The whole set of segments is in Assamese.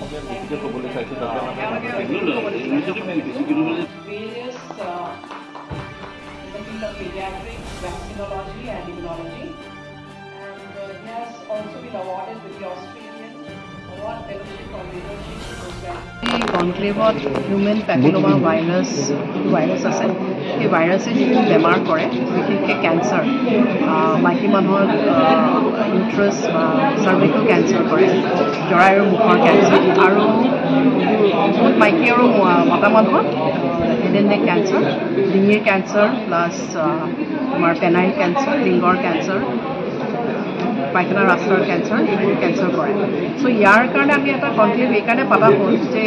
of pediatrics, vaccinology and immunology, and he has also been awarded with the Australian Award Fellowship for Leadership Program. কনক্লেভত হিউমেন পেপিলোমা ভাইৰাছ আছে এই ভাইৰাছে যিটো বেমাৰ কৰে বিশেষকৈ কেঞ্চাৰ মাইকী মানুহৰ ইউট্ৰাছ বা চাৰ্ভিকেল কেঞ্চাৰ কৰে জৰাই আৰু মুখৰ কেঞ্চাৰ আৰু বহুত মাইকী আৰু মতা মানুহৰ হেড এণ্ড নেক কেঞ্চাৰ ডিঙিৰ কেঞ্চাৰ প্লাছ আমাৰ পেনাইল কেঞ্চাৰ লিংগৰ কেঞ্চাৰ পাইখানা ৰাস্তাৰ কেঞ্চাৰ এইবোৰ কেঞ্চাৰ কৰে চ' ইয়াৰ কাৰণে আমি এটা কনক্লেভ এইকাৰণে পাতা হ'ল যে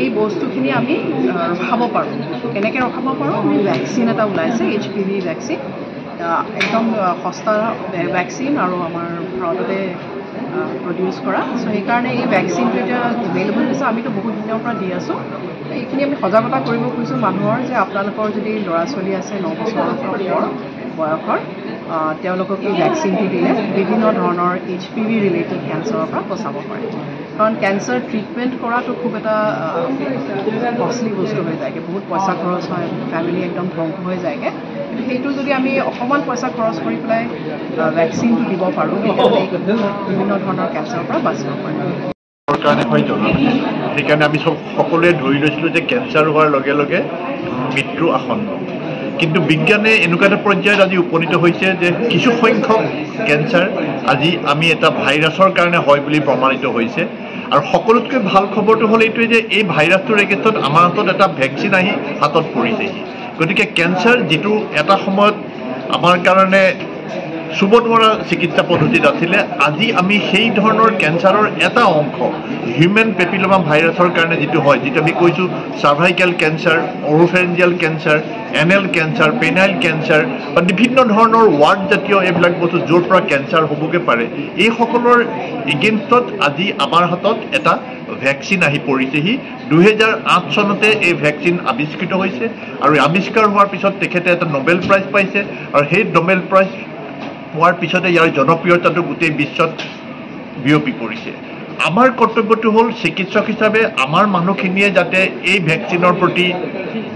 এই বস্তুখিনি আমি ৰখাব পাৰোঁ কেনেকৈ ৰখাব পাৰোঁ আমি ভেকচিন এটা ওলাইছে HPV ভেকচিন একদম সস্তা ভেকচিন আৰু আমাৰ ভাৰততে প্ৰডিউচ কৰা চ' সেইকাৰণে এই ভেকচিনটো এতিয়া এভেইলেবল হৈছে আমিতো বহুত দিনৰ পৰা দি আছোঁ এইখিনি আমি সজাগতা কৰিব খুজিছোঁ মানুহৰ যে আপোনালোকৰ যদি ল'ৰা ছোৱালী আছে 9 বছৰৰ পৰা ওপৰ বয়সৰ তেওঁলোকক এই ভেকচিনটো দিলে বিভিন্ন ধৰণৰ HPV ৰিলেটেড কেঞ্চাৰৰ পৰা বচাব পাৰে কাৰণ কেঞ্চাৰ ট্ৰিটমেণ্ট কৰাটো খুব এটা কষ্টলি বস্তু হৈ যায়গৈ বহুত পইচা খৰচ হয় ফেমিলি একদম ধ্বংস হৈ যায়গৈ কিন্তু সেইটো যদি আমি অকণমান পইচা খৰচ কৰি পেলাই ভেকচিনটো দিব পাৰোঁ তেতিয়াহ'লে বিভিন্ন ধৰণৰ কেঞ্চাৰৰ পৰা বাচিব পাৰিম কাৰণে হয় জনজাতি সেইকাৰণে আমি সকলোৱে ধৰি লৈছিলোঁ যে কেঞ্চাৰ হোৱাৰ লগে লগে মৃত্যু আসন্ন কিন্তু বিজ্ঞানে এনেকুৱা এটা পৰ্যায়ত আজি উপনীত হৈছে যে কিছু সংখ্যক কেঞ্চাৰ আজি আমি এটা ভাইৰাছৰ কাৰণে হয় বুলি প্ৰমাণিত হৈছে আৰু সকলোতকৈ ভাল খবৰটো হ'ল এইটোৱে যে এই ভাইৰাছটোৰ এগেইনষ্টত আমাৰ হাতত এটা ভেকচিন আহি হাতত পৰিছেহি গতিকে কেঞ্চাৰ যিটো এটা সময়ত আমাৰ কাৰণে চুব নোৱাৰা চিকিৎসা পদ্ধতিত আছিলে আজি আমি সেই ধৰণৰ কেঞ্চাৰৰ এটা অংশ হিউমেন পেপিলোমা ভাইৰাছৰ কাৰণে যিটো হয় যিটো আমি কৈছোঁ cervical cancer অৰোফেৰেঞ্জিয়েল cancer এনেল cancer penile cancer বা বিভিন্ন ধৰণৰ ৱাৰ্ড জাতীয় এইবিলাক বস্তু য'ৰ পৰা কেঞ্চাৰ হ'বগৈ পাৰে এই সকলৰ এগেইনষ্টত আজি আমাৰ হাতত এটা ভেকচিন আহি পৰিছেহি 2008 চনতে এই ভেকচিন আৱিষ্কৃত হৈছে আৰু আৱিষ্কাৰ হোৱাৰ পিছত তেখেতে এটা নোবেল প্ৰাইজ পাইছে আৰু সেই নোবেল প্ৰাইজ হোৱাৰ পিছতে ইয়াৰ জনপ্ৰিয়তাটো গোটেই বিশ্বত বিয়পি পৰিছে আমাৰ কৰ্তব্যটো হ'ল চিকিৎসক হিচাপে আমাৰ মানুহখিনিয়ে যাতে এই ভেকচিনৰ প্ৰতি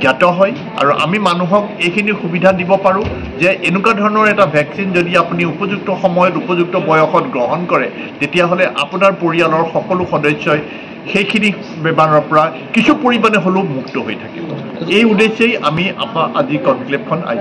জ্ঞাত হয় আৰু আমি মানুহক এইখিনি সুবিধা দিব পাৰোঁ যে এনেকুৱা ধৰণৰ এটা ভেকচিন যদি আপুনি উপযুক্ত সময়ত উপযুক্ত বয়সত গ্ৰহণ কৰে তেতিয়াহ'লে আপোনাৰ পৰিয়ালৰ সকলো সদস্যই সেইখিনি বেমাৰৰ পৰা কিছু পৰিমাণে হ'লেও মুক্ত হৈ থাকিব এই উদ্দেশ্যেই আমি আজি কনক্লেভখন